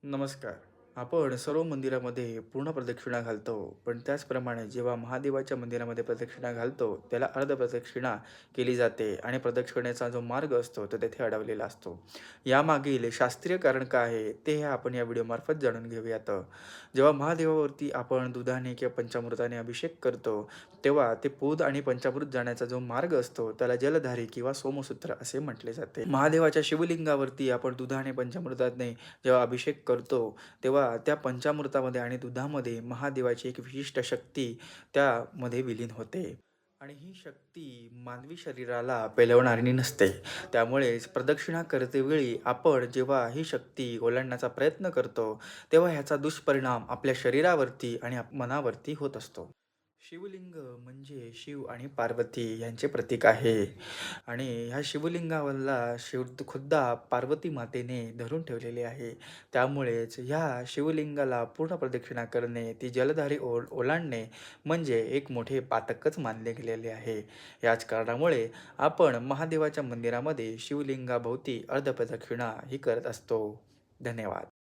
नमस्कार. आपण सर्व मंदिरामध्ये पूर्ण प्रदक्षिणा घालतो, पण त्याचप्रमाणे जेव्हा महादेवाच्या मंदिरामध्ये प्रदक्षिणा घालतो, त्याला अर्ध प्रदक्षिणा केली जाते आणि प्रदक्षिणेचा जो मार्ग असतो, तो तेथे अडवलेला असतो. यामागील शास्त्रीय कारण काय आहे, ते आपण या व्हिडिओमार्फत जाणून घेऊयात. जेव्हा महादेवावरती आपण दुधाने किंवा पंचामृताने अभिषेक करतो, तेव्हा ते पूत आणि पंचामृत जाण्याचा जो मार्ग असतो, त्याला जलधारी किंवा सोमसूत्र असे म्हटले जाते. महादेवाच्या शिवलिंगावरती आपण दुधाने पंचामृताने जेव्हा अभिषेक करतो, तेव्हा त्या पंचामृतामध्ये आणि दुधामध्ये महादेवाची एक विशिष्ट शक्ती त्यामध्ये विलीन होते. आणि ही शक्ती मानवी शरीराला पेलवणारी नसते. त्यामुळेच प्रदक्षिणा करतेवेळी आपण जेव्हा ही शक्ती ओलांडण्याचा प्रयत्न करतो, तेव्हा ह्याचा दुष्परिणाम आपल्या शरीरावरती आणि मनावरती होत असतो. शिवलिंग म्हणजे शिव आणि पार्वती यांचे प्रतीक आहे. आणि ह्या शिवलिंगाला खुद्द पार्वती मातेने धरून ठेवलेले आहे. त्यामुळेच ह्या शिवलिंगाला पूर्ण प्रदक्षिणा करणे, ती जलधारी ओलांडणे म्हणजे एक मोठे पातकच मानले गेलेले आहे. याच कारणामुळे आपण महादेवाच्या मंदिरामध्ये शिवलिंगाभोवती अर्धप्रदक्षिणा ही करत असतो. धन्यवाद.